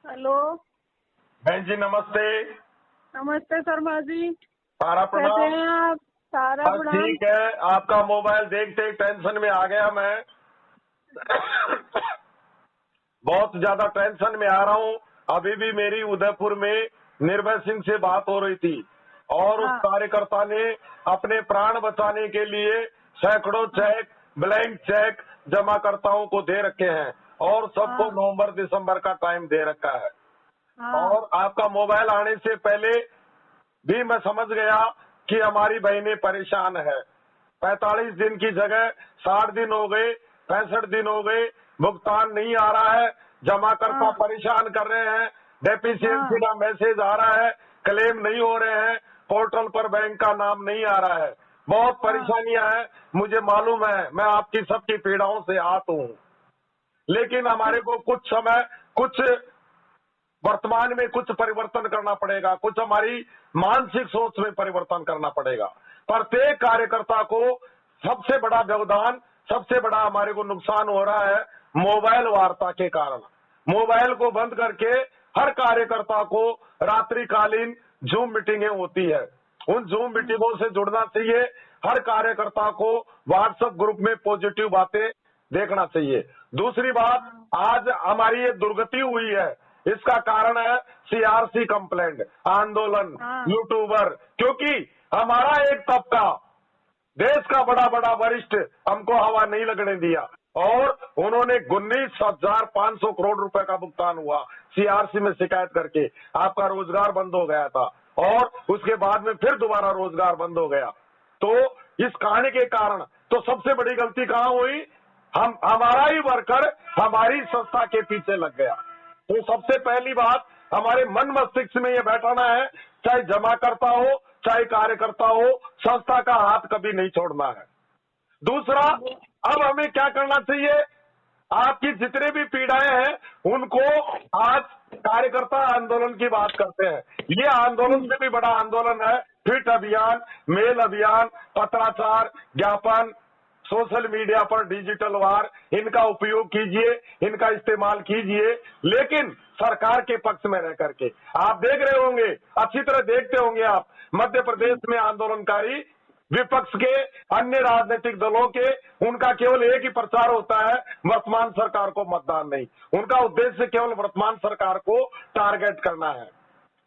Hello. बहन जी नमस्ते। नमस्ते शर्मा जी। सारा कैसे प्रणाम। हैं आप? सारा बस प्रणाम। ठीक है, आपका मोबाइल देखते ही टेंशन में आ गया मैं। बहुत ज्यादा टेंशन में आ रहा हूँ। अभी भी मेरी उदयपुर में निर्भय सिंह से बात हो रही थी और उस हाँ। कार्यकर्ता ने अपने प्राण बचाने के लिए सैकड़ों चेक, ब्लैंक चेक जमाकर्ताओं को दे रखे हैं और सबको हाँ। नवंबर दिसंबर का टाइम दे रखा है। हाँ। और आपका मोबाइल आने से पहले भी मैं समझ गया कि हमारी बहनें परेशान है। 45 दिन की जगह 60 दिन हो गए, 65 दिन हो गए, भुगतान नहीं आ रहा है। जमाकर्ता हाँ। परेशान कर रहे हैं, डेफिशिएंसी हाँ। का मैसेज आ रहा है, क्लेम नहीं हो रहे हैं, पोर्टल पर बैंक का नाम नहीं आ रहा है। बहुत हाँ। परेशानियां हैं, मुझे मालूम है, मैं आपकी सबकी पीड़ाओं से आहत हूँ। लेकिन हमारे को कुछ समय, कुछ वर्तमान में कुछ परिवर्तन करना पड़ेगा, कुछ हमारी मानसिक सोच में परिवर्तन करना पड़ेगा। प्रत्येक कार्यकर्ता को सबसे बड़ा व्यवधान, सबसे बड़ा हमारे को नुकसान हो रहा है मोबाइल वार्ता के कारण। मोबाइल को बंद करके हर कार्यकर्ता को रात्रिकालीन जूम मीटिंगें होती है, उन जूम मीटिंगों से जुड़ना चाहिए। हर कार्यकर्ता को व्हाट्सएप ग्रुप में पॉजिटिव बातें देखना चाहिए। दूसरी बात, आज हमारी ये दुर्गति हुई है, इसका कारण है सीआरसी कंप्लेंट, आंदोलन, हाँ। यूट्यूबर। क्योंकि हमारा एक तबका, देश का बड़ा बड़ा वरिष्ठ हमको हवा नहीं लगने दिया और उन्होंने 19,500 करोड़ रुपए का भुगतान हुआ सीआरसी में शिकायत करके। आपका रोजगार बंद हो गया था और उसके बाद में फिर दोबारा रोजगार बंद हो गया। तो इस कहानी के कारण तो सबसे बड़ी गलती कहाँ हुई? हमारा ही वर्कर हमारी संस्था के पीछे लग गया। तो सबसे पहली बात, हमारे मन मस्तिष्क में ये बैठाना है, चाहे जमाकर्ता हो चाहे कार्यकर्ता हो, संस्था का हाथ कभी नहीं छोड़ना है। दूसरा, अब हमें क्या करना चाहिए? आपकी जितने भी पीड़ाएं हैं उनको आज कार्यकर्ता आंदोलन की बात करते हैं। ये आंदोलन से भी बड़ा आंदोलन है फिट अभियान, मेल अभियान, पत्राचार, ज्ञापन, सोशल मीडिया पर डिजिटल वार, इनका उपयोग कीजिए, इनका इस्तेमाल कीजिए, लेकिन सरकार के पक्ष में रह करके। आप देख रहे होंगे, अच्छी तरह देखते होंगे आप, मध्य प्रदेश में आंदोलनकारी विपक्ष के अन्य राजनीतिक दलों के, उनका केवल एक ही प्रचार होता है, वर्तमान सरकार को मतदान नहीं। उनका उद्देश्य केवल वर्तमान सरकार को टारगेट करना है।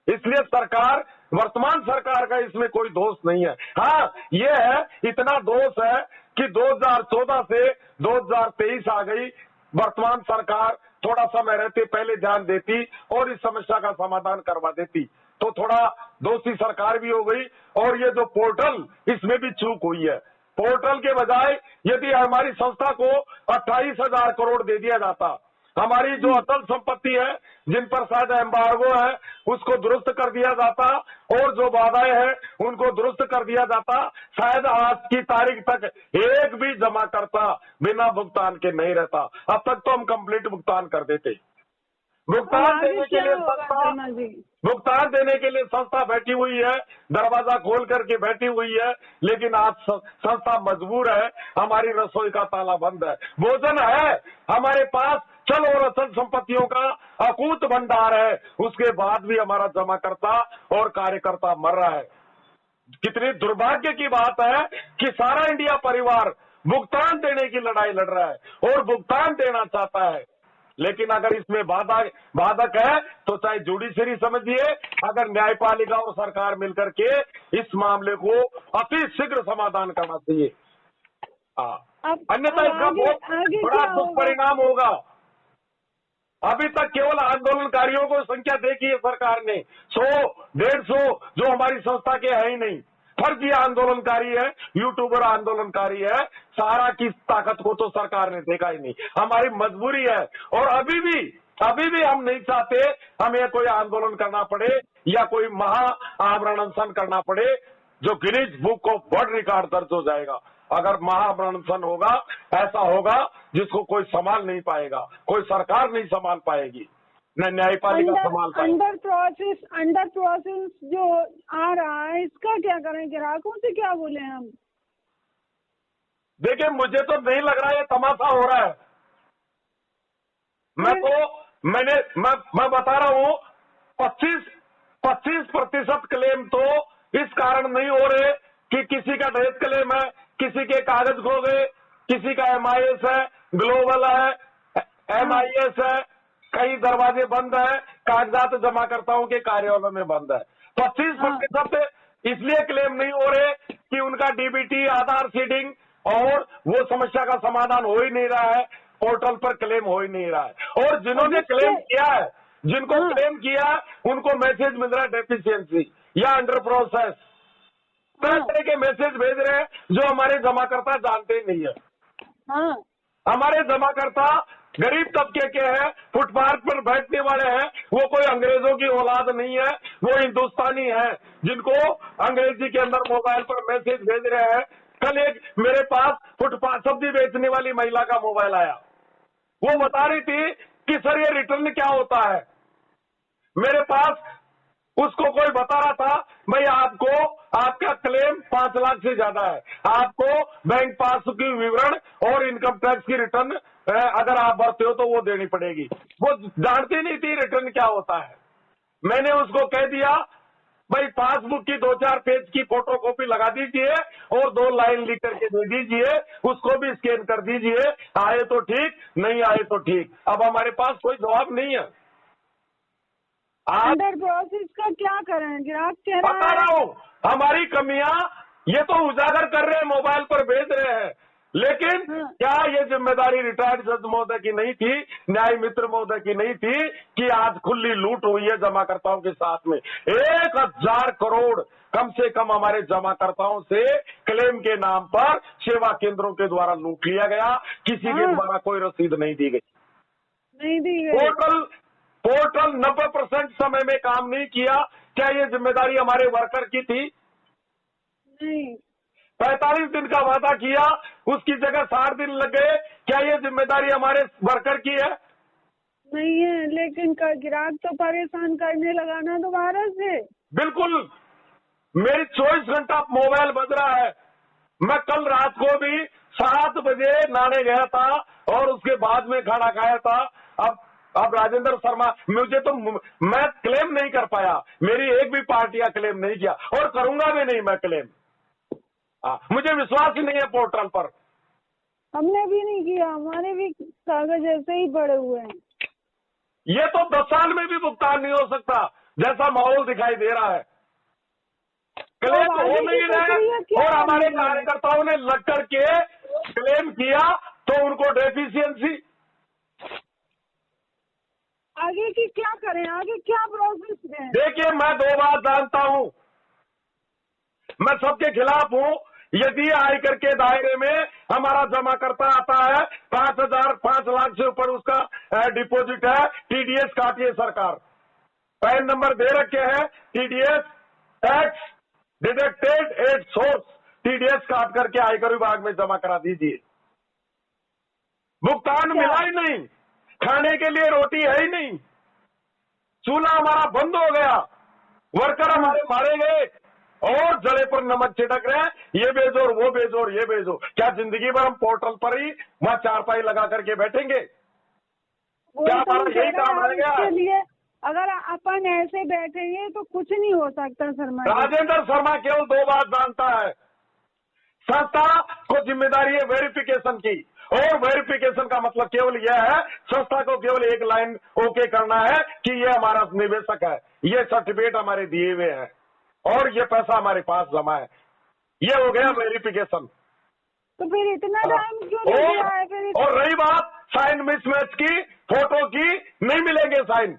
इसलिए सरकार, वर्तमान सरकार का इसमें कोई दोष नहीं है। हाँ, ये है, इतना दोष है कि 2014 से 2023 आ गई, वर्तमान सरकार थोड़ा समय रहते पहले ध्यान देती और इस समस्या का समाधान करवा देती तो थोड़ा दोषी सरकार भी हो गई। और ये जो पोर्टल, इसमें भी चूक हुई है। पोर्टल के बजाय यदि हमारी संस्था को 28,000 करोड़ दे दिया जाता, हमारी जो अचल संपत्ति है जिन पर शायद एम्बार्गो है उसको दुरुस्त कर दिया जाता और जो वादाएं हैं उनको दुरुस्त कर दिया जाता, शायद आज की तारीख तक एक भी जमाकर्ता बिना भुगतान के नहीं रहता। अब तक तो हम कंप्लीट भुगतान कर देते। भुगतान देने के लिए संस्था, भुगतान देने के लिए संस्था बैठी हुई है, दरवाजा खोल करके बैठी हुई है, लेकिन आज संस्था मजबूर है, हमारी रसोई का ताला बंद है। भोजन है हमारे पास, चल और अचल संपत्तियों का अकूत भंडार है, उसके बाद भी हमारा जमाकर्ता और कार्यकर्ता मर रहा है। कितनी दुर्भाग्य की बात है कि सारा इंडिया परिवार भुगतान देने की लड़ाई लड़ रहा है और भुगतान देना चाहता है, लेकिन अगर इसमें बाधक है तो चाहे जुडिशरी समझिए, अगर न्यायपालिका और सरकार मिलकर के इस मामले को अति शीघ्र समाधान करना चाहिए। अन्यथा इसका बहुत बड़ा दुष्परिणाम होगा। अभी तक केवल आंदोलनकारियों को संख्या देखी है सरकार ने, 100-150 जो हमारी संस्था के है ही नहीं, फर्जी आंदोलनकारी है, यूट्यूबर आंदोलनकारी है, सारा की ताकत को तो सरकार ने देखा ही नहीं। हमारी मजबूरी है और अभी भी हम नहीं चाहते हमें कोई आंदोलन करना पड़े या कोई महा आमरण अनशन करना पड़े जो Guinness book of world record दर्ज हो जाएगा। अगर महाआमरण अनशन होगा, ऐसा होगा जिसको कोई संभाल नहीं पाएगा, कोई सरकार नहीं संभाल पाएगी, न न्यायपालिका संभाल पाएगी। अंडर प्रोसेस जो आ रहा है, इसका क्या करें? ग्राहकों से क्या बोले हम? देखिए, मुझे तो नहीं लग रहा है तमाशा हो रहा है। मैं तो मैं बता रहा हूं 25% क्लेम तो इस कारण नहीं हो रहे कि किसी का डेथ क्लेम है, किसी के कागज खो गए, किसी का MIS है, ग्लोबल है, MIS है, कई दरवाजे बंद है, कागजात जमाकर्ताओं के कार्यालयों में बंद है। 25% इसलिए क्लेम नहीं हो रहे कि उनका DBT आधार सीडिंग और वो समस्या का समाधान हो ही नहीं रहा है, पोर्टल पर क्लेम हो ही नहीं रहा है। और जिन्होंने क्लेम किया है, जिनको क्लेम किया उनको मैसेज मिल रहा है डेफिशिएंसी या अंडर प्रोसेस, तरह तरह के मैसेज भेज रहे हैं जो हमारे जमाकर्ता जानते ही नहीं है। हमारे जमाकर्ता गरीब तबके के हैं, फुटपाथ पर बैठने वाले हैं, वो कोई अंग्रेजों की औलाद नहीं है, वो हिंदुस्तानी है जिनको अंग्रेजी के अंदर मोबाइल पर मैसेज भेज रहे हैं। कल एक मेरे पास फुटपाथ सब्जी बेचने वाली महिला का मोबाइल आया, वो बता रही थी कि सर ये रिटर्न क्या होता है। मेरे पास उसको कोई बता रहा था भाई आपको आपका क्लेम 5 लाख से ज्यादा है, आपको बैंक पासबुक की विवरण और इनकम टैक्स की रिटर्न अगर आप भरते हो तो वो देनी पड़ेगी। वो जानती नहीं थी रिटर्न क्या होता है। मैंने उसको कह दिया भाई पासबुक की 2-4 पेज की फोटोकॉपी लगा दीजिए और 2 लाइन लिख करके दे दीजिए, उसको भी स्कैन कर दीजिए, आए तो ठीक, नहीं आए तो ठीक। अब हमारे पास कोई जवाब नहीं है। अंडर प्रोसेस का क्या करें, ग्राहक कह रहा है। बता रहा हूं हमारी कमियां ये तो उजागर कर रहे हैं, मोबाइल पर भेज रहे हैं, लेकिन क्या ये जिम्मेदारी रिटायर्ड जज महोदय की नहीं थी, न्याय मित्र महोदय की नहीं थी कि आज खुली लूट हुई है जमाकर्ताओं के साथ में। 1000 करोड़ कम से कम हमारे जमाकर्ताओं से क्लेम के नाम पर सेवा केंद्रों के द्वारा लूट लिया गया, किसी के द्वारा कोई रसीद नहीं दी गई। पोर्टल 90% समय में काम नहीं किया। क्या ये जिम्मेदारी हमारे वर्कर की थी? नहीं। 45 दिन का वादा किया, उसकी जगह 60 दिन लग गए। क्या ये जिम्मेदारी हमारे वर्कर की है? नहीं है, लेकिन ग्राहक तो परेशान करने लगा ना दोबारा से। बिल्कुल, मेरी 24 घंटा मोबाइल बज रहा है। मैं कल रात को भी 7 बजे नहाने गया था और उसके बाद में खाना खाया था। अब राजेंद्र शर्मा मुझे तो मैं क्लेम नहीं कर पाया, मेरी एक भी पार्टियां क्लेम नहीं किया और करूंगा भी नहीं मैं क्लेम। मुझे विश्वास ही नहीं है पोर्टल पर। हमने भी नहीं किया, हमारे भी कागज ऐसे ही पड़े हुए हैं। ये तो 10 साल में भी भुगतान नहीं हो सकता जैसा माहौल दिखाई दे रहा है। क्लेम हो नहीं रहे और हमारे कार्यकर्ताओं ने लग करके क्लेम किया तो उनको डेफिशिएंसी। आगे की क्या करें, आगे क्या प्रोसेस है? देखिए मैं 2 बात जानता हूं, मैं सबके खिलाफ हूं। यदि आयकर के दायरे में हमारा जमाकर्ता आता है, 5 लाख से ऊपर उसका डिपॉजिट है, TDS काटिए सरकार। पैन नंबर दे रखे हैं, TDS tax deducted at source, TDS काट करके आयकर विभाग में जमा करा दीजिए। भुगतान मिला ही नहीं, खाने के लिए रोटी है ही नहीं, चूल्हा हमारा बंद हो गया, वर्कर हमारे मारे गए और जले पर नमक छिड़क रहे हैं, ये भेजो और वो भेजो और ये भेजो। क्या जिंदगी भर हम पोर्टल पर ही वहां चारपाई लगा करके बैठेंगे? क्या हमारा यही काम रह गया? लिए अगर अपन ऐसे बैठेंगे तो कुछ नहीं हो सकता शर्मा। राजेंद्र शर्मा केवल 2 बात जानता है, संस्था को जिम्मेदारी है वेरिफिकेशन की, और वेरिफिकेशन का मतलब केवल यह है संस्था को केवल एक लाइन ओके करना है कि ये हमारा निवेशक है, ये सर्टिफिकेट हमारे दिए हुए हैं और ये पैसा हमारे पास जमा है। ये हो गया वेरिफिकेशन। तो फिर इतना टाइम क्यों लग रहा है फिर? और रही बात साइन मिसमैच की, फोटो की, नहीं मिलेंगे साइन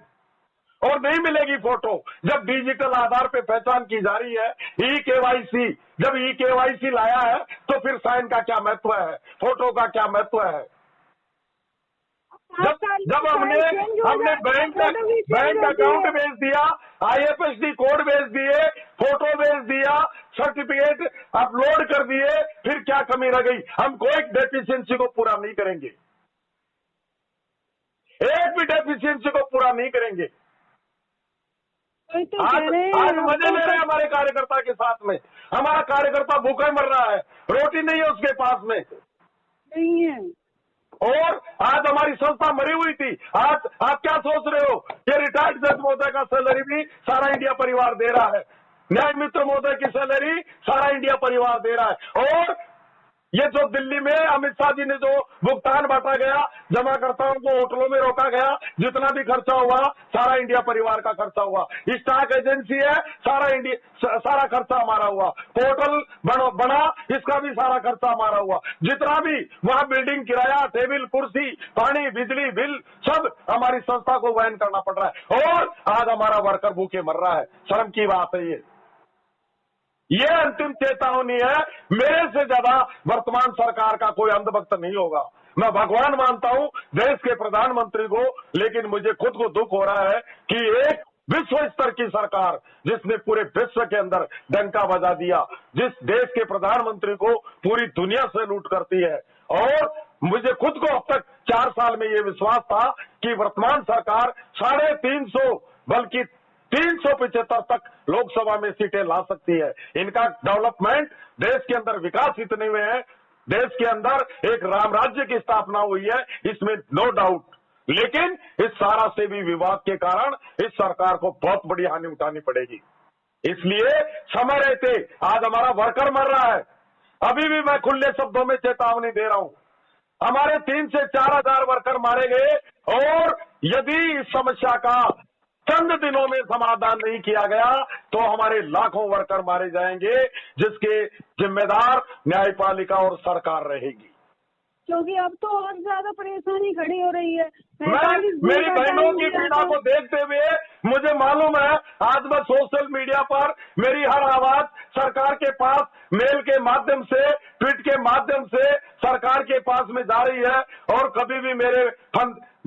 और नहीं मिलेगी फोटो। जब डिजिटल आधार पे पहचान की जा रही है, EKYC, जब EKYC लाया है तो फिर साइन का क्या महत्व है, फोटो का क्या महत्व है? जब हमने बैंक अकाउंट भेज दिया, IFSC कोड भेज दिए, फोटो भेज दिया, सर्टिफिकेट अपलोड कर दिए, फिर क्या कमी रह गई? हम कोई डेफिशिएंसी को पूरा नहीं करेंगे, एक भी डेफिशिएंसी को पूरा नहीं करेंगे। तो आज मजे ले रहे हैं हमारे कार्यकर्ता के साथ में। हमारा कार्यकर्ता भूखा मर रहा है, रोटी नहीं है उसके पास में नहीं है, और आज हमारी संस्था मरी हुई थी। आज आप क्या सोच रहे हो कि रिटायर्ड जज महोदय का सैलरी भी सारा इंडिया परिवार दे रहा है, न्याय मित्र महोदय की सैलरी सारा इंडिया परिवार दे रहा है। और ये जो दिल्ली में अमित शाह जी ने जो भुगतान बांटा गया, जमाकर्ताओं को होटलों में रोका गया, जितना भी खर्चा हुआ सारा इंडिया परिवार का खर्चा हुआ। स्टॉक एजेंसी है, सारा खर्चा हमारा हुआ। पोर्टल बना, इसका भी सारा खर्चा हमारा हुआ। जितना भी वहां बिल्डिंग किराया, टेबल कुर्सी, पानी, बिजली बिल सब हमारी संस्था को वहन करना पड़ रहा है। और आज हमारा वर्कर भूखे मर रहा है। शर्म की बात है ये अंतिम चेतावनी है। मेरे से ज्यादा वर्तमान सरकार का कोई अंधभक्त नहीं होगा। मैं भगवान मानता हूं देश के प्रधानमंत्री को, लेकिन मुझे खुद को दुख हो रहा है कि एक विश्व स्तर की सरकार जिसने पूरे विश्व के अंदर डंका बजा दिया, जिस देश के प्रधानमंत्री को पूरी दुनिया से लूट करती है। और मुझे खुद को अब तक 4 साल में ये विश्वास था कि वर्तमान सरकार 350 बल्कि 375 तक लोकसभा में सीटें ला सकती है। इनका डेवलपमेंट, देश के अंदर विकास इतने हुए हैं, देश के अंदर एक राम राज्य की स्थापना हुई है, इसमें नो डाउट। लेकिन इस सारा से भी विवाद के कारण इस सरकार को बहुत बड़ी हानि उठानी पड़ेगी। इसलिए समय रहते, आज हमारा वर्कर मर रहा है। अभी भी मैं खुले शब्दों में चेतावनी दे रहा हूं, हमारे 3 से 4 हजार वर्कर मारे गए। और यदि इस समस्या का चंद दिनों में समाधान नहीं किया गया तो हमारे लाखों वर्कर मारे जाएंगे, जिसके जिम्मेदार न्यायपालिका और सरकार रहेगी। क्योंकि अब तो और ज्यादा परेशानी खड़ी हो रही है। मेरी बहनों की पीड़ा को देखते हुए मुझे मालूम है, आज मैं सोशल मीडिया पर मेरी हर आवाज सरकार के पास मेल के माध्यम से, ट्वीट के माध्यम से सरकार के पास में जा रही है। और कभी भी मेरे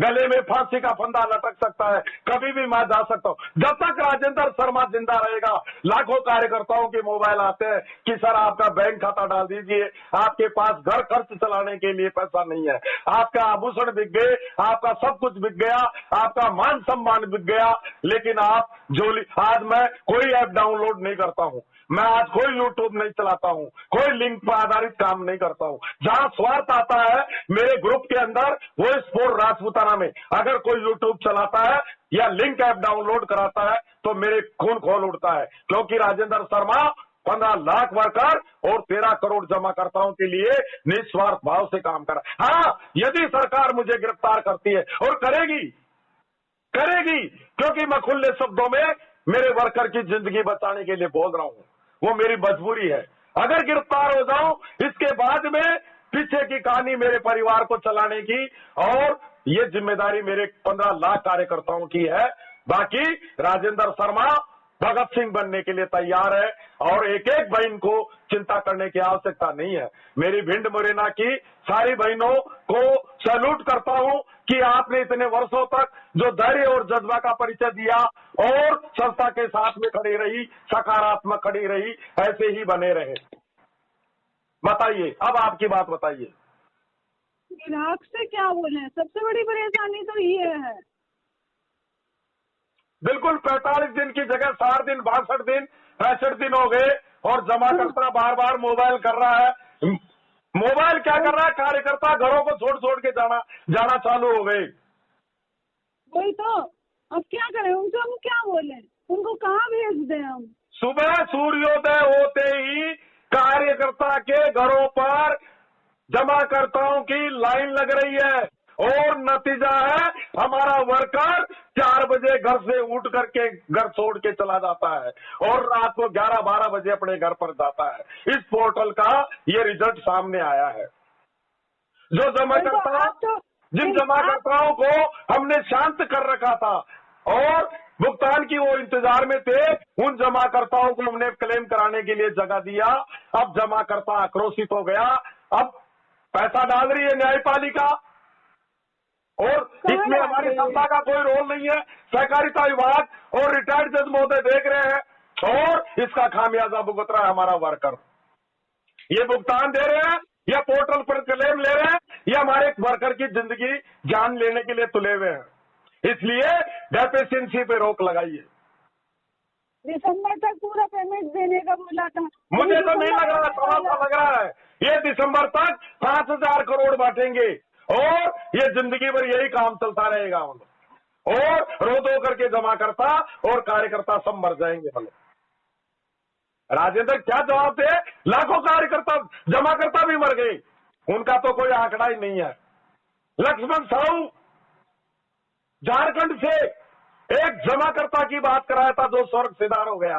गले में फांसी का फंदा लटक सकता है, कभी भी मैं जा सकता हूं। जब तक राजेंद्र शर्मा जिंदा रहेगा, लाखों कार्यकर्ताओं के मोबाइल आते हैं कि सर आपका बैंक खाता डाल दीजिए, आपके पास घर खर्च चलाने के लिए पैसा नहीं है, आपका आभूषण बिक गए, आपका सब कुछ बिक गया, आपका मान सम्मान बिक गया। लेकिन आप आज मैं कोई ऐप डाउनलोड नहीं करता हूं, मैं आज कोई यूट्यूब नहीं चलाता हूं, कोई लिंक पर आधारित काम नहीं करता हूं। जहां स्वार्थ आता है मेरे ग्रुप के अंदर, वो स्पोर्ट राजपूताना में अगर कोई यूट्यूब चलाता है या लिंक ऐप डाउनलोड कराता है तो मेरे खून खोल उठता है। क्योंकि राजेंद्र शर्मा 15 लाख वर्कर और 13 करोड़ जमाकर्ताओं के लिए निस्वार्थ भाव से काम कर रहा है। हाँ, यदि सरकार मुझे गिरफ्तार करती है, और करेगी, क्योंकि मैं खुले शब्दों में मेरे वर्कर की जिंदगी बचाने के लिए बोल रहा हूं, वो मेरी मजबूरी है। अगर गिरफ्तार हो जाऊं, इसके बाद में पीछे की कहानी मेरे परिवार को चलाने की, और ये जिम्मेदारी मेरे 15 लाख कार्यकर्ताओं की है। बाकी राजेंद्र शर्मा भगत सिंह बनने के लिए तैयार है, और एक एक बहन को चिंता करने की आवश्यकता नहीं है। मेरी भिंड मुरैना की सारी बहनों को सैल्यूट करता हूं कि आपने इतने वर्षों तक जो धैर्य और जज्बा का परिचय दिया और संस्था के साथ में खड़ी रही, सकारात्मक खड़ी रही, ऐसे ही बने रहे। बताइए, अब आपकी बात बताइए। ग्राहक से क्या बोले, सबसे बड़ी परेशानी तो ये है। बिल्कुल 45 दिन की जगह 60 दिन, 62 दिन, 65 दिन हो गए, और जमाकर्ता बार बार मोबाइल कर रहा है। मोबाइल क्या कर रहा है, कार्यकर्ता घरों को छोड़ के जाना चालू हो गए। वही तो, अब क्या करें, उनसे हम क्या बोले, उनको कहाँ भेज दें हम। सुबह सूर्योदय होते ही कार्यकर्ता के घरों पर जमाकर्ताओं की लाइन लग रही है, और नतीजा है हमारा वर्कर 4 बजे घर से उठ करके घर छोड़ के चला जाता है, और रात को 11-12 बजे अपने घर पर जाता है। इस पोर्टल का ये रिजल्ट सामने आया है। जो जिन जमाकर्ताओं को हमने शांत कर रखा था और भुगतान की वो इंतजार में थे, उन जमाकर्ताओं को हमने क्लेम कराने के लिए जगह दिया। अब जमाकर्ता आक्रोशित हो गया, अब पैसा डाल रही है न्यायपालिका, और इसमें हमारी संस्था का कोई रोल नहीं है। सहकारिता विभाग और रिटायर्ड जज महोदय देख रहे हैं, और इसका खामियाजा भुगत रहा है हमारा वर्कर। ये भुगतान दे रहे हैं या पोर्टल पर क्लेम ले रहे हैं, या हमारे वर्कर की जिंदगी जान लेने के लिए तुले हुए हैं। इसलिए डेफिशिएंसी पे रोक लगाइए। दिसंबर तक पूरा पेमेंट देने का बोला था। मुझे तो नहीं लग रहा है, थोड़ा सा लग रहा है ये दिसंबर तक 5000 करोड़ बांटेंगे, और ये जिंदगी भर यही काम चलता रहेगा मतलब, और रो धो करके जमा करता और कार्यकर्ता सब मर जाएंगे मतलब। राजेंद्र क्या जवाब दे? लाखों कार्यकर्ता जमा करता भी मर गए, उनका तो कोई आंकड़ा ही नहीं है। लक्ष्मण साहू झारखंड से एक जमाकर्ता की बात कराया था जो स्वर्ग सिधार हो गया।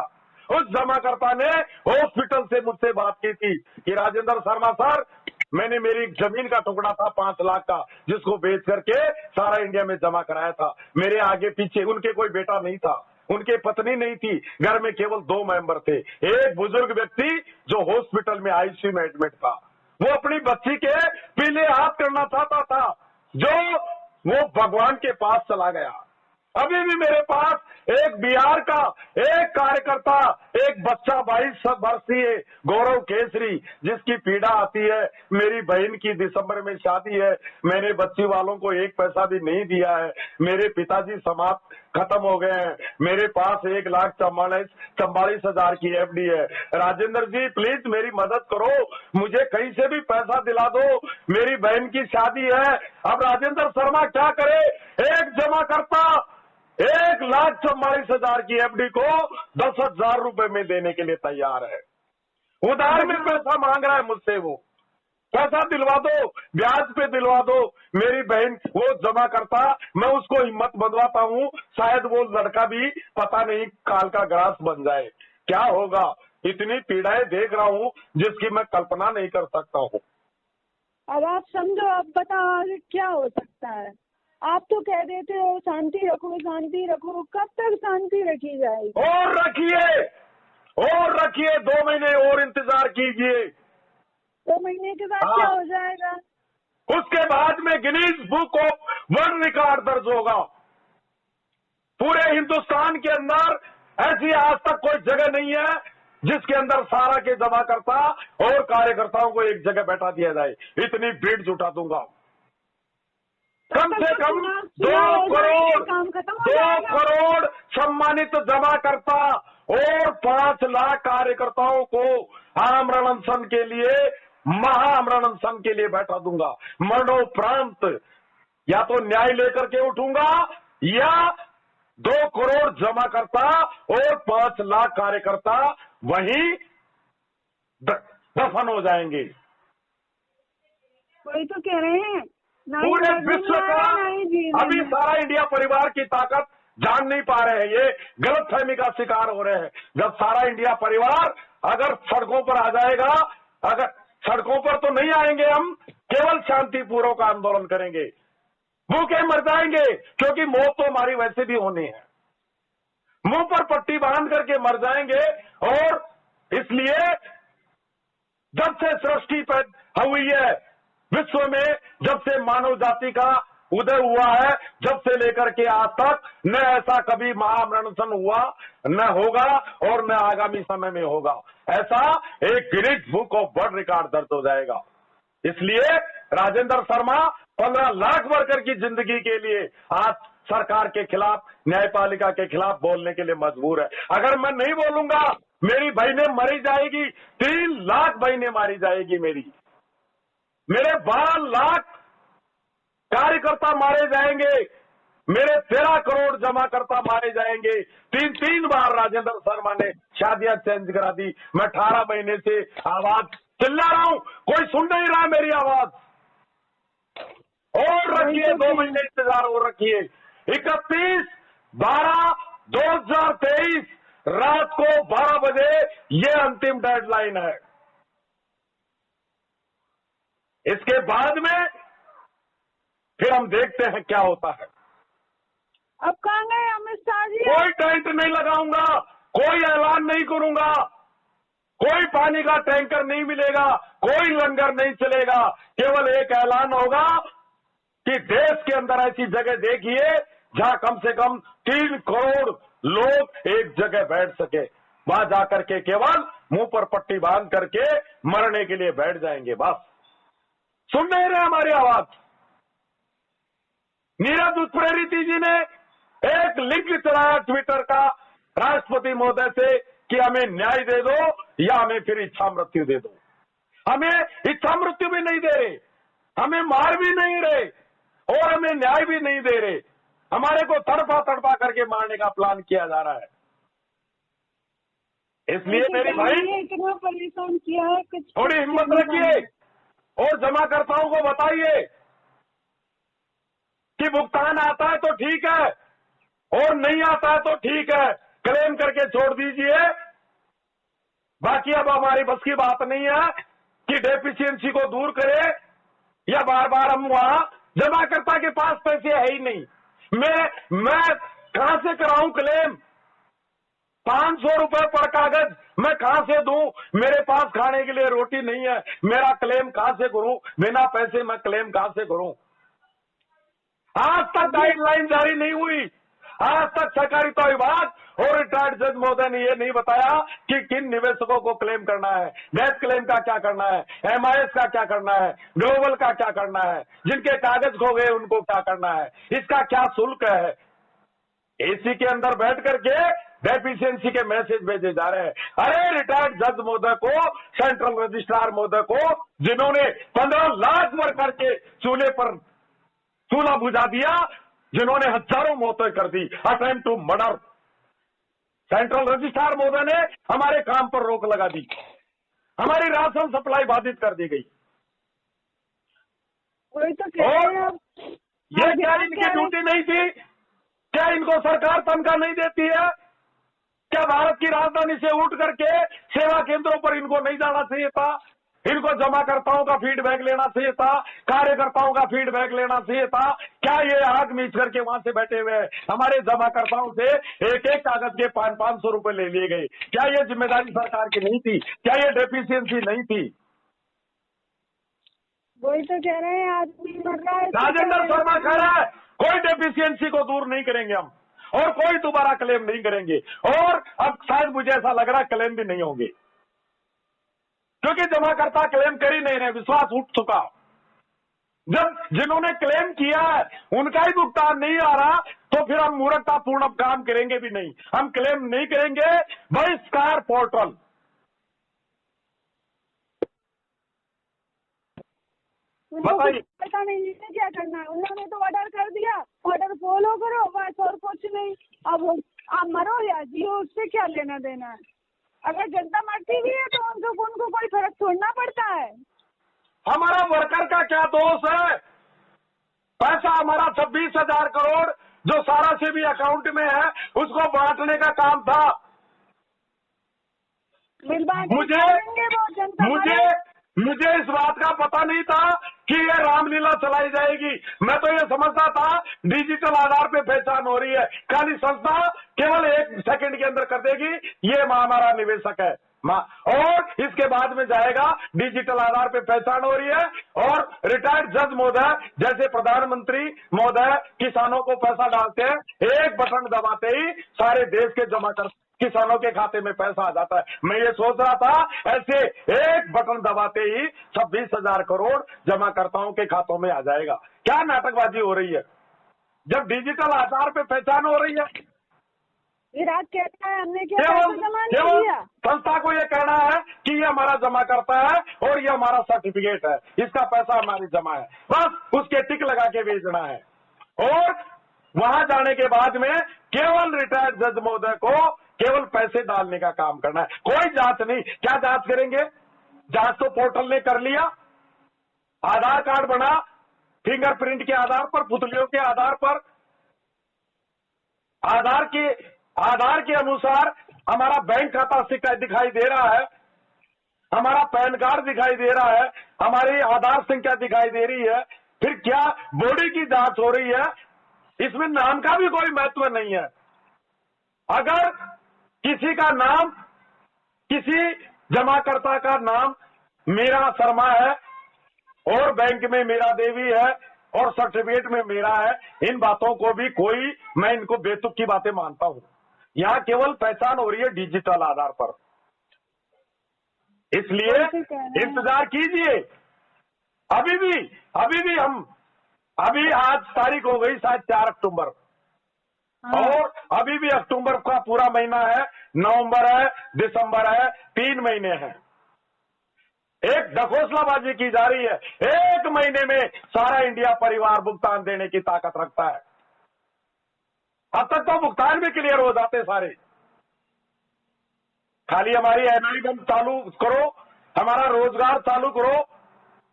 उस जमाकर्ता ने हॉस्पिटल से मुझसे बात की थी कि राजेंद्र शर्मा सर, मैंने मेरी जमीन का टुकड़ा था 5 लाख का, जिसको बेच करके सारा इंडिया में जमा कराया था। मेरे आगे पीछे उनके कोई बेटा नहीं था, उनके पत्नी नहीं थी, घर में केवल 2 मेंबर थे। एक बुजुर्ग व्यक्ति जो हॉस्पिटल में आईसीयू में एडमिट था, वो अपनी बच्ची के पीले हाथ करना चाहता था, जो वो भगवान के पास चला गया। अभी भी मेरे पास एक बिहार का एक कार्यकर्ता, एक बच्चा 22 वर्षीय गौरव केसरी, जिसकी पीड़ा आती है। मेरी बहन की दिसंबर में शादी है, मैंने बच्ची वालों को 1 पैसा भी नहीं दिया है। मेरे पिताजी समाप्त खत्म हो गए हैं, मेरे पास 1,44,000 की एफडी है। राजेंद्र जी प्लीज मेरी मदद करो, मुझे कहीं से भी पैसा दिला दो, मेरी बहन की शादी है। अब राजेंद्र शर्मा क्या करे? एक जमा करता 1,44,000 की एफडी को 10,000 रुपए में देने के लिए तैयार है। उधार में पैसा मांग रहा है मुझसे, वो पैसा दिलवा दो, ब्याज पे दिलवा दो। मेरी बहन वो जमा करता, मैं उसको हिम्मत बंधवाता हूँ, शायद वो लड़का भी पता नहीं काल का ग्रास बन जाए। क्या होगा? इतनी पीड़ाएं देख रहा हूँ जिसकी मैं कल्पना नहीं कर सकता हूँ। अब आप समझो, अब बताओ आगे क्या हो सकता है। आप तो कह देते हो शांति रखो शांति रखो, कब तक शांति रखी जाएगी? और रखिए 2 महीने और इंतजार कीजिए। 2 महीने के बाद क्या हो जाएगा? उसके बाद में Guinness book of world record दर्ज होगा। पूरे हिंदुस्तान के अंदर ऐसी आज तक कोई जगह नहीं है जिसके अंदर सारा के जमा करता और कार्यकर्ताओं को एक जगह बैठा दिया जाए। इतनी भीड़ जुटा दूंगा, कम से कम 2 करोड़ सम्मानित जमा करता और 5 लाख कार्यकर्ताओं को आमरण अनशन के लिए, महाआमरण अनशन के लिए बैठा दूंगा। मरणोपरांत या तो न्याय लेकर के उठूंगा या 2 करोड़ जमा करता और 5 लाख कार्यकर्ता वहीं दफन हो जाएंगे। वही तो कह रहे हैं, पूरे विश्व का अभी सारा इंडिया परिवार की ताकत जान नहीं पा रहे हैं, ये गलतफहमी का शिकार हो रहे हैं। जब सारा इंडिया परिवार अगर सड़कों पर आ जाएगा, अगर सड़कों पर तो नहीं आएंगे हम, केवल शांतिपूर्वक आंदोलन करेंगे, भूखे मर जाएंगे क्योंकि मौत तो हमारी वैसे भी होनी है, मुंह पर पट्टी बांध करके मर जाएंगे। और इसलिए जब से सृष्टि पैदा हुई है विश्व में, जब से मानव जाति का उदय हुआ है, जब से लेकर के आज तक न ऐसा कभी महामरणसन हुआ, न होगा और न आगामी समय में होगा। ऐसा एक Guinness book of world record दर्ज हो जाएगा। इसलिए राजेंद्र शर्मा 15 लाख वर्कर की जिंदगी के लिए आज सरकार के खिलाफ, न्यायपालिका के खिलाफ बोलने के लिए मजबूर है। अगर मैं नहीं बोलूंगा मेरी बहनें मरी जाएगी, 3 लाख बहनें मारी जाएगी, मेरे 12 लाख कार्यकर्ता मारे जाएंगे, मेरे 13 करोड़ जमाकर्ता मारे जाएंगे। 3 बार राजेंद्र शर्मा ने शादियां चेंज करा दी। मैं 18 महीने से आवाज चिल्ला रहा हूं, कोई सुन नहीं रहा मेरी आवाज। और रखिए 2 महीने इंतजार और रखिए। 31/12/2023 रात को 12 बजे ये अंतिम डेडलाइन है। इसके बाद में फिर हम देखते हैं क्या होता है। अब कहाँ गए अमित शाह जी? कोई टेंट नहीं लगाऊंगा, कोई ऐलान नहीं करूंगा, कोई पानी का टैंकर नहीं मिलेगा, कोई लंगर नहीं चलेगा। केवल एक ऐलान होगा कि देश के अंदर ऐसी जगह देखिए जहां कम से कम 3 करोड़ लोग एक जगह बैठ सके। वहां जाकर के केवल मुंह पर पट्टी बांध करके मरने के लिए बैठ जाएंगे। बस सुन नहीं रहे हमारी आवाज। नीरज उत्प्रेरिती जी ने एक लिंक चलाया ट्विटर का राष्ट्रपति महोदय से कि हमें न्याय दे दो या हमें फिर इच्छा मृत्यु दे दो। हमें इच्छा मृत्यु भी नहीं दे रहे, हमें मार भी नहीं रहे और हमें न्याय भी नहीं दे रहे। हमारे को तड़पा तड़पा करके मारने का प्लान किया जा रहा है। इसलिए मेरी भाई इतना परेशान किया है, कुछ थोड़ी हिम्मत रखिए और जमाकर्ताओं को बताइए कि भुगतान आता है तो ठीक है और नहीं आता है तो ठीक है, क्लेम करके छोड़ दीजिए। बाकी अब हमारी बस की बात नहीं है कि डेफिशिएंसी को दूर करें या बार बार हम वहां जमाकर्ता के पास पैसे है ही नहीं। मैं कहां से कराऊं क्लेम? 500 रुपए पर कागज मैं कहां से दूं? मेरे पास खाने के लिए रोटी नहीं है, मेरा क्लेम कहां से करूं? बिना पैसे मैं क्लेम कहां से करूं? आज तक गाइडलाइन जारी नहीं हुई। आज तक सहकारिता विभाग और रिटायर्ड जज महोदय ने यह नहीं बताया कि किन निवेशकों को क्लेम करना है, डेथ क्लेम का क्या करना है, MIS का क्या करना है, ग्लोबल का क्या करना है, जिनके कागज खो गए उनको क्या करना है, इसका क्या शुल्क है। एसी के अंदर बैठ करके डेफिशिएंसी के मैसेज भेजे जा रहे हैं। अरे रिटायर्ड जज महोदय को, सेंट्रल रजिस्ट्रार महोदय को, जिन्होंने 15 लाख वर्कर के चूल्हे पर चूल्हा बुझा दिया, जिन्होंने हजारों मौतें कर दी, attempt to murder, central registrar महोदय ने हमारे काम पर रोक लगा दी, हमारी राशन सप्लाई बाधित कर दी गई। वही तो कह रहे हैं आप। ये क्या इनकी ड्यूटी नहीं थी? क्या इनको सरकार तनख्वाह नहीं देती है? क्या भारत की राजधानी से उठ करके सेवा केंद्रों पर इनको नहीं जाना चाहिए था? इनको जमाकर्ताओं का फीडबैक लेना चाहिए था, कार्यकर्ताओं का फीडबैक लेना चाहिए था। क्या ये आग मीच करके वहां से बैठे हुए हमारे जमाकर्ताओं से एक एक कागज के 500 रुपए ले लिए गए? क्या ये जिम्मेदारी सरकार की नहीं थी? क्या ये डेफिशिएंसी नहीं थी? वही तो कह रहे हैं, आदमी मर रहा है। राजेंद्र शर्मा कह रहा है कोई डेफिशिएंसी को दूर नहीं करेंगे हम और कोई दोबारा क्लेम नहीं करेंगे, और अब शायद मुझे ऐसा लग रहा है क्लेम भी नहीं होंगे, क्योंकि जमाकर्ता क्लेम कर ही नहीं रहे, विश्वास उठ चुका। जब जिन्होंने क्लेम किया है उनका ही भुगतान नहीं आ रहा तो फिर हम मूर्खतापूर्ण काम करेंगे भी नहीं, हम क्लेम नहीं करेंगे। बहिष्कार पोर्टल। बताइए, पता नहीं इसे क्या करना है। उन्होंने तो ऑर्डर कर दिया, ऑर्डर फॉलो करो बस, और कुछ नहीं। अब आप मरो या जियो, उससे क्या लेना देना है। अगर जनता मरती भी है तो उनको कोई फर्क छोड़ना पड़ता है। हमारा वर्कर का क्या दोष है? पैसा हमारा 26,000 करोड़ जो सारा से भी अकाउंट में है उसको बांटने का काम था। मुझे इस बात का पता नहीं था कि ये रामलीला चलाई जाएगी। मैं तो ये समझता था डिजिटल आधार पे पहचान हो रही है, खाली संस्था केवल 1 सेकंड के अंदर कर देगी ये हमारा निवेशक है, और इसके बाद में जाएगा डिजिटल आधार पे पहचान हो रही है। और रिटायर्ड जज महोदय जैसे प्रधानमंत्री महोदय किसानों को पैसा डालते हैं, एक बटन दबाते ही सारे देश के जमा कर किसानों के खाते में पैसा आ जाता है। मैं ये सोच रहा था ऐसे एक बटन दबाते ही 26,000 करोड़ जमाकर्ताओं के खातों में आ जाएगा। क्या नाटकबाजी हो रही है जब डिजिटल आधार पे पहचान हो रही है? विराट कहता है हमने क्या जमा नहीं किया। संस्था को ये कहना है कि ये हमारा जमा करता है और ये हमारा सर्टिफिकेट है, इसका पैसा हमारी जमा है, बस उसके टिक लगा के भेजना है। और वहां जाने के बाद में केवल रिटायर्ड जज महोदय को केवल पैसे डालने का काम करना है, कोई जांच नहीं। क्या जांच करेंगे? जांच तो पोर्टल ने कर लिया, आधार कार्ड बना, फिंगरप्रिंट के आधार पर, पुतलियों के आधार पर, आधार के अनुसार हमारा बैंक खाता दिखाई दे रहा है, हमारा पैन कार्ड दिखाई दे रहा है, हमारी आधार संख्या दिखाई दे रही है। फिर क्या बॉडी की जांच हो रही है? इसमें नाम का भी कोई महत्व नहीं है। अगर किसी का नाम, किसी जमाकर्ता का नाम मीरा शर्मा है और बैंक में मीरा देवी है और सर्टिफिकेट में मेरा है, इन बातों को भी कोई, मैं इनको बेतुक की बातें मानता हूं। यहां केवल पहचान हो रही है डिजिटल आधार पर, इसलिए इंतजार कीजिए। अभी भी हम आज तारीख हो गई शायद 4 अक्टूबर, और अभी भी अक्टूबर का पूरा महीना है, नवंबर है, दिसंबर है, 3 महीने हैं। एक ढकोसलाबाजी की जा रही है। 1 महीने में सारा इंडिया परिवार भुगतान देने की ताकत रखता है। अब तक तो भुगतान भी क्लियर हो जाते सारे। खाली हमारी एनआई बंद चालू करो, हमारा रोजगार चालू करो।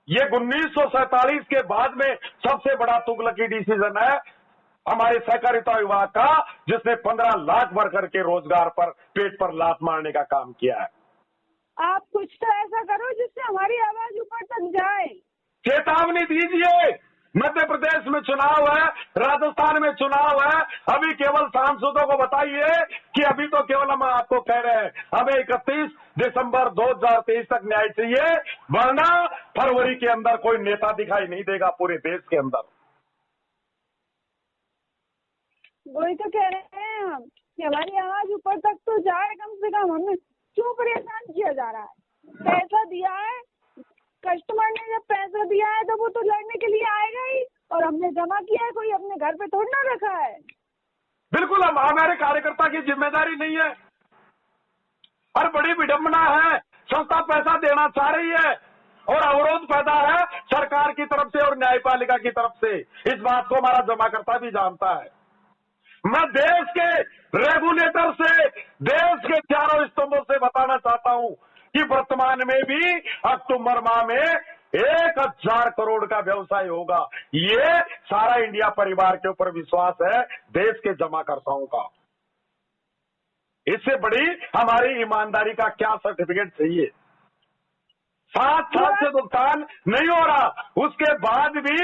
ये 1947 के बाद में सबसे बड़ा तुगलकी डिसीजन है हमारे सहकारिता विभाग का, जिसने 15 लाख वर्कर के रोजगार पर पेट पर लात मारने का काम किया है। आप कुछ तो ऐसा करो जिससे हमारी आवाज ऊपर तक जाए। चेतावनी दीजिए। मध्य प्रदेश में चुनाव है, राजस्थान में चुनाव है। अभी केवल सांसदों को बताइए कि अभी तो केवल हम आपको कह रहे हैं हमें 31 दिसंबर 2023 तक न्याय चाहिए, वरना फरवरी के अंदर कोई नेता दिखाई नहीं देगा पूरे देश के अंदर। वही तो कह रहे हैं हम कि हमारी आवाज ऊपर तक तो जाए कम से कम। हमें क्यों परेशान किया जा रहा है? पैसा दिया है, कस्टमर ने जब पैसा दिया है तो वो तो लड़ने के लिए आएगा ही, और हमने जमा किया है, कोई अपने घर पे थोड़ी ना रखा है। बिल्कुल, हम हमारे कार्यकर्ता की जिम्मेदारी नहीं है। और बड़ी विडंबना है, संस्था पैसा देना चाह रही है और अवरोध पैदा है सरकार की तरफ से और न्यायपालिका की तरफ से। इस बात को हमारा जमाकर्ता भी जानता है। मैं देश के रेगुलेटर से, देश के चारों स्तंभों से बताना चाहता हूं कि वर्तमान में भी अक्टूबर माह में 1000 करोड़ का व्यवसाय होगा। ये सारा इंडिया परिवार के ऊपर विश्वास है देश के जमाकर्ताओं का। इससे बड़ी हमारी ईमानदारी का क्या सर्टिफिकेट चाहिए? 7 साल से भुगतान नहीं हो रहा, उसके बाद भी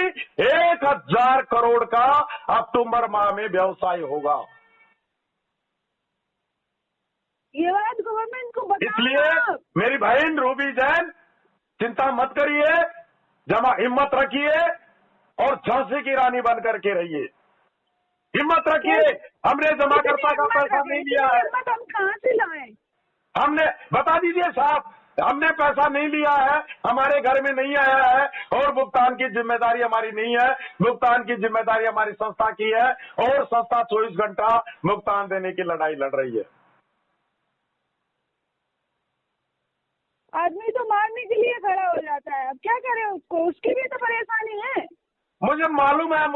1000 करोड़ का अक्टूबर माह में व्यवसाय होगा। ये बात गवर्नमेंट को बताओ। इसलिए मेरी बहन रूबी जैन, चिंता मत करिए, हिम्मत रखिए और झांसी की रानी बन करके रहिए। हिम्मत रखिए, हमने जमाकर्ता का पैसा नहीं लिया है। हम कहाँ से लाएं? हमने, बता दीजिए साहब, हमने पैसा नहीं लिया है, हमारे घर में नहीं आया है और भुगतान की जिम्मेदारी हमारी नहीं है। भुगतान की जिम्मेदारी हमारी संस्था की है और संस्था 24 घंटा भुगतान देने की लड़ाई लड़ रही है। आदमी तो मारने के लिए खड़ा हो जाता है, अब क्या करे उसको? उसकी भी तो परेशानी है। मुझे मालूम है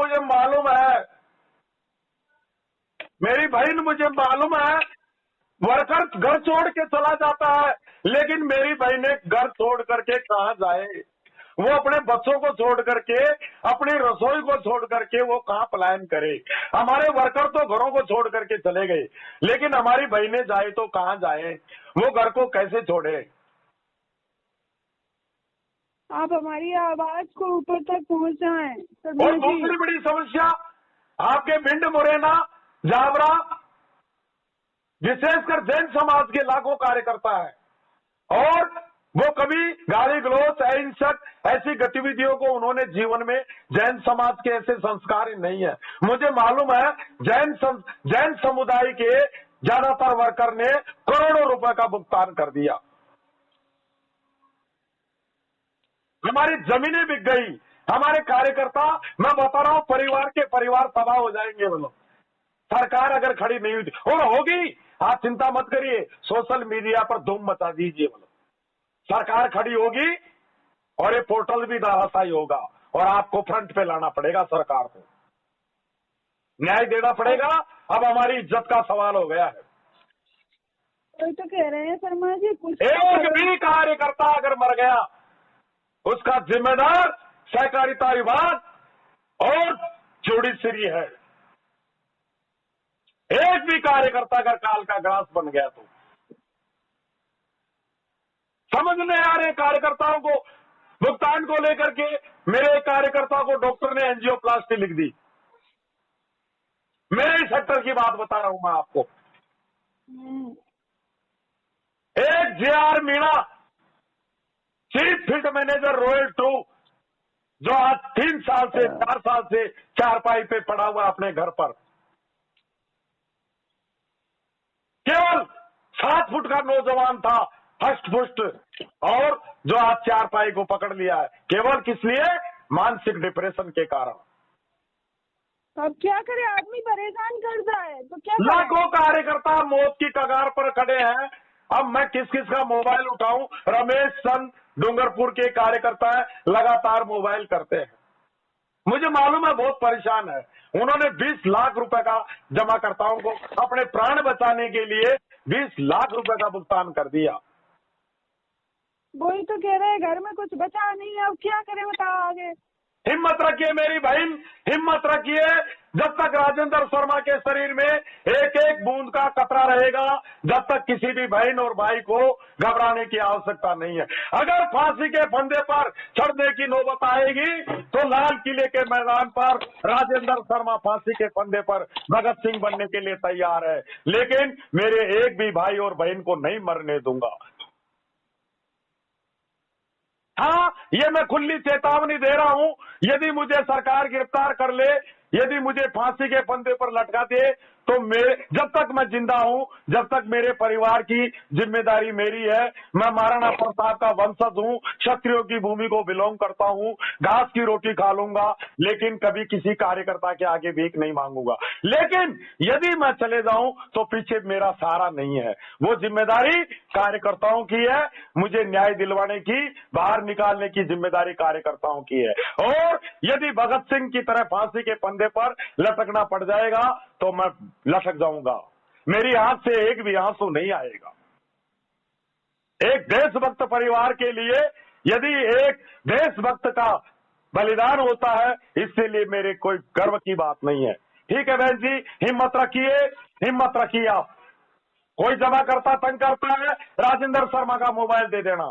मेरी बहन, मुझे मालूम है। वर्कर घर छोड़ के चला जाता है, लेकिन मेरी बहनें घर छोड़ करके कहाँ जाए? वो अपने बच्चों को छोड़ करके, अपनी रसोई को छोड़ करके वो कहाँ पलायन करे? हमारे वर्कर तो घरों को छोड़ करके चले गए, लेकिन हमारी बहनें जाए तो कहाँ जाए? वो घर को कैसे छोड़े? आप हमारी आवाज को ऊपर तक पहुंचाएं। और दूसरी बड़ी समस्या, आपके भिंड, मुरैना, जावरा, विशेषकर जैन समाज के लाखों कार्यकर्ता है और वो कभी गाली गलौज, अहिंसक ऐसी गतिविधियों को उन्होंने जीवन में, जैन समाज के ऐसे संस्कार नहीं है। मुझे मालूम है जैन समुदाय के ज्यादातर वर्कर ने करोड़ों रुपए का भुगतान कर दिया। हमारी जमीनें बिक गई, हमारे कार्यकर्ता, मैं बता रहा हूं, परिवार के परिवार तबाह हो जाएंगे। मतलब सरकार अगर खड़ी नहीं हुई और होगी, आप चिंता मत करिए, सोशल मीडिया पर धूम मचा दीजिए। मतलब सरकार खड़ी होगी और ये पोर्टल भी धराशायी होगा और आपको फ्रंट पे लाना पड़ेगा। सरकार को न्याय देना पड़ेगा। अब हमारी इज्जत का सवाल हो गया है। तो कह रहे हैं शर्मा जी, कुछ एक भी कार्यकर्ता अगर मर गया, उसका जिम्मेदार सहकारिता विभाग और जुडिशरी है। एक भी कार्यकर्ता अगर काल का ग्रास बन गया तो समझ नहीं आ रहे कार्यकर्ताओं को। भुगतान को लेकर के मेरे कार्यकर्ता को डॉक्टर ने एंजियोप्लास्टी लिख दी। मेरे ही सेक्टर की बात बता रहा हूं मैं आपको। एक JR Meena, chief field manager royal true, जो आज 3 साल से 4 साल से चारपाई पे पड़ा हुआ अपने घर पर, केवल 7 फुट का नौजवान था, हष्ट पुष्ट, और जो आज चारपाई को पकड़ लिया है केवल किस लिए? मानसिक डिप्रेशन के कारण। अब क्या करे, आदमी परेशान करता है तो क्या करे? लाखों कार्यकर्ता मौत की कगार पर खड़े हैं अब मैं किस किस का मोबाइल उठाऊं? रमेश चंद डूंगरपुर के कार्यकर्ता है, लगातार मोबाइल करते हैं। मुझे मालूम है बहुत परेशान है। उन्होंने 20 लाख रुपए का जमाकर्ताओं को अपने प्राण बचाने के लिए 20 लाख रुपए का भुगतान कर दिया। वही तो कह रहे हैं, घर में कुछ बचा नहीं है, अब क्या करें बताओ आगे। हिम्मत रखिए मेरी बहन, हिम्मत रखिए। जब तक राजेंद्र शर्मा के शरीर में एक एक बूंद का कतरा रहेगा, जब तक किसी भी बहन और भाई को घबराने की आवश्यकता नहीं है। अगर फांसी के फंदे पर चढ़ने की नौबत आएगी तो लाल किले के मैदान पर राजेंद्र शर्मा फांसी के फंदे पर भगत सिंह बनने के लिए तैयार है, लेकिन मेरे एक भी भाई और बहन को नहीं मरने दूंगा। हाँ, ये मैं खुली चेतावनी दे रहा हूं, यदि मुझे सरकार गिरफ्तार कर ले, यदि मुझे फांसी के फंदे पर लटका दे, तो जब तक मैं जिंदा हूं, जब तक मेरे परिवार की जिम्मेदारी मेरी है। मैं महाराणा प्रताप का वंशज हूं, क्षत्रियों की भूमि को बिलोंग करता हूं, घास की रोटी खा लूंगा, लेकिन कभी किसी कार्यकर्ता के आगे भीख नहीं मांगूंगा। लेकिन यदि मैं चले जाऊं तो पीछे मेरा सहारा नहीं है। वो जिम्मेदारी कार्यकर्ताओं की है, मुझे न्याय दिलवाने की, बाहर निकालने की जिम्मेदारी कार्यकर्ताओं की है। और यदि भगत सिंह की तरह फांसी के फंदे पर लटकना पड़ जाएगा तो मैं लटक जाऊंगा, मेरी आंख से एक भी आंसू नहीं आएगा। एक देशभक्त परिवार के लिए यदि एक देशभक्त का बलिदान होता है, इसके लिए मेरे कोई गर्व की बात नहीं है। ठीक है बहन जी, हिम्मत रखिए, हिम्मत रखिए। आप कोई जमा करता तंग करता है, राजेंद्र शर्मा का मोबाइल दे देना।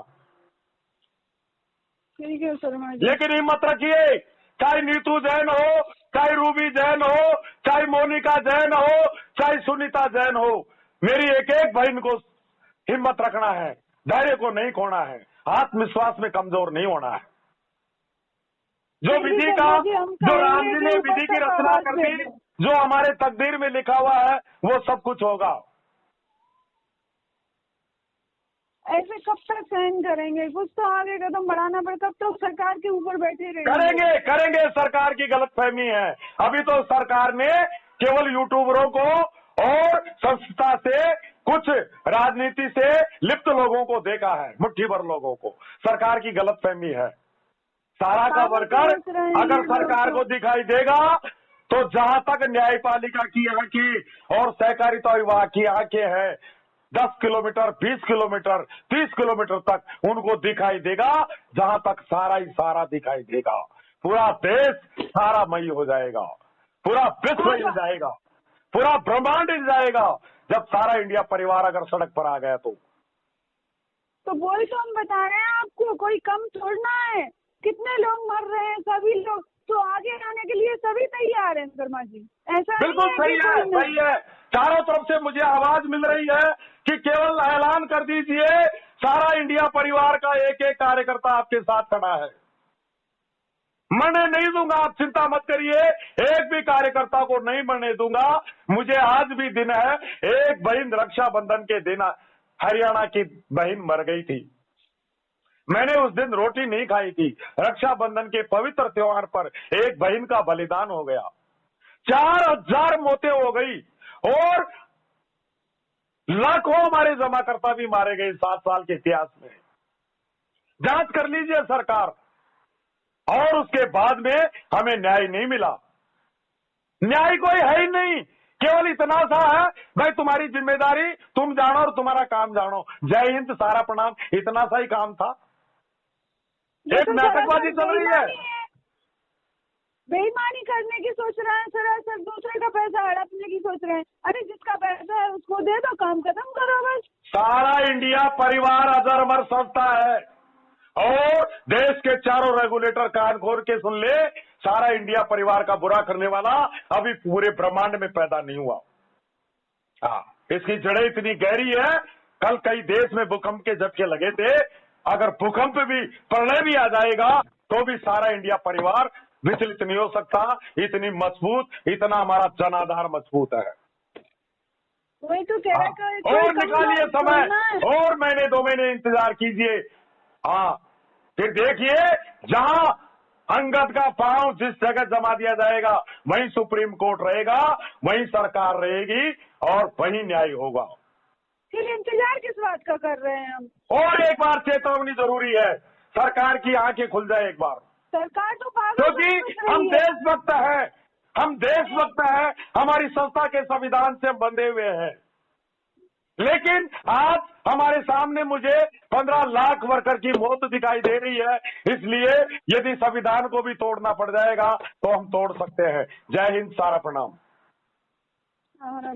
ठीक है शर्मा जी। लेकिन हिम्मत रखिए, चाहे नीतू जैन हो, चाहे रूबी जैन हो, चाहे मोनिका जैन हो, चाहे सुनीता जैन हो, मेरी एक एक बहन को हिम्मत रखना है, धैर्य को नहीं खोना है, आत्मविश्वास में कमजोर नहीं होना है। जो विधि का, जो राम जी ने विधि की रचना कर दी, जो हमारे तकदीर में लिखा हुआ है, वो सब कुछ होगा। ऐसे कब तक सहन करेंगे? कुछ तो आगे कदम बढ़ाना पड़े, कब तक सरकार के ऊपर बैठे रहेंगे? करेंगे करेंगे, सरकार की गलतफहमी है। अभी तो सरकार ने केवल यूट्यूबरों को और संस्था से, कुछ राजनीति से लिप्त लोगों को देखा है, मुट्ठी भर लोगों को। सरकार की गलतफहमी है। सारा का वर्कर अगर सरकार को दिखाई देगा तो जहां तक न्यायपालिका की आंखें और सहकारिता विभाग की आंखें हैं, 10 किलोमीटर, 20 किलोमीटर, 30 किलोमीटर तक उनको दिखाई देगा। जहां तक सारा ही सारा दिखाई देगा, पूरा देश सारामयी हो जाएगा, पूरा विश्व हिल जाएगा, पूरा ब्रह्मांड हिल जाएगा जब सारा इंडिया परिवार अगर सड़क पर आ गया तो वही तो हम बता रहे हैं आपको, कोई कम छोड़ना है। कितने लोग मर रहे हैं, सभी लोग तो आगे आने के लिए सभी तैयार हैं शर्मा जी। ऐसा बिल्कुल सही है, सही है। चारों तरफ से मुझे आवाज मिल रही है कि केवल ऐलान कर दीजिए, सारा इंडिया परिवार का एक एक कार्यकर्ता आपके साथ खड़ा है। मरने नहीं दूंगा, आप चिंता मत करिए, एक भी कार्यकर्ता को नहीं मरने दूंगा। मुझे आज भी दिन है, एक बहन रक्षाबंधन के दिन हरियाणा की बहन मर गई थी, मैंने उस दिन रोटी नहीं खाई थी। रक्षाबंधन के पवित्र त्योहार पर एक बहन का बलिदान हो गया, 4000 मौतें हो गई और लाखों हमारे जमाकर्ता भी मारे गए 7 साल के इतिहास में। जांच कर लीजिए सरकार। और उसके बाद में हमें न्याय नहीं मिला। न्याय कोई है ही नहीं, केवल इतना सा है, भाई तुम्हारी जिम्मेदारी तुम जानो और तुम्हारा काम जानो, जय हिंद, सारा प्रणाम, इतना सा ही काम था। एक नाटकबाजी चल रही है, बेईमानी करने की सोच रहे हैं, सरासर दूसरे का पैसा हड़पने की सोच रहे हैं। अरे जिसका पैसा है उसको दे दो, काम खत्म करो बस। सारा इंडिया परिवार अजर-अमर संस्था है और देश के चारों रेगुलेटर कान खोल के सुन ले, सारा इंडिया परिवार का बुरा करने वाला अभी पूरे ब्रह्मांड में पैदा नहीं हुआ। हाँ, इसकी जड़ें इतनी गहरी है, कल कई देश में भूकंप के झटके लगे थे, अगर भूकंप भी, प्रलय भी आ जाएगा तो भी सारा इंडिया परिवार विचलित नहीं हो सकता। इतनी मजबूत, इतना हमारा जनाधार मजबूत है। वही तो कह रहा है। और निकालिए समय, और महीने 2 महीने इंतजार कीजिए। हाँ, फिर देखिए, जहां अंगद का पांव जिस जगह जमा दिया जाएगा वहीं सुप्रीम कोर्ट रहेगा, वहीं सरकार रहेगी और वहीं न्याय होगा। फिर इंतजार किस बात का कर रहे हैं हम? और एक बार चेतावनी जरूरी है, सरकार की आंखें खुल जाए एक बार, सरकार तो पागल क्योंकि समझ हम रही है। देशभक्त हैं, हम देशभक्त हैं, हमारी संस्था के संविधान से हम बंधे हुए हैं। लेकिन आज हमारे सामने मुझे 15 लाख वर्कर की मौत दिखाई दे रही है, इसलिए यदि संविधान को भी तोड़ना पड़ जाएगा तो हम तोड़ सकते हैं। जय हिंद, सारा प्रणाम। हाँ,